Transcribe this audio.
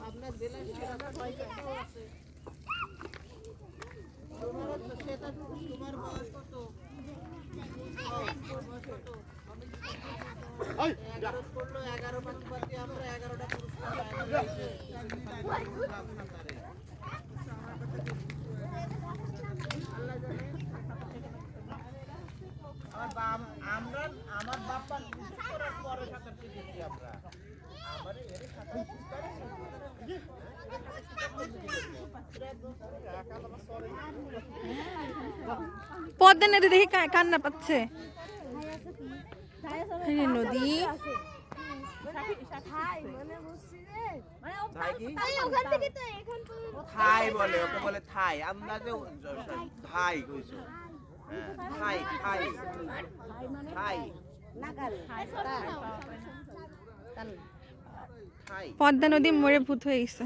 আপনার জেলায় সেরাটা পয়সাটাও আছে। তোমার সেটা তোমার বয়স কত? বয়স কত? 11 করলো 11 পাতি আমরা 11টা পুরস্কার আল্লাহ জানে। আমরা আমার বাপ্পার বিশেষ করার পরে সাঁতার শিখেছি আমরা। আমারে এর সাঁতার পদ্মা নদী দেখি কান্না পাচ্ছে। নদী থাই বলে, ওকে বলে থাই। আমরা যে থাই কইছো, থাই থাই থাই পদ্মা নদী মরে ভূত হয়ে গেছে।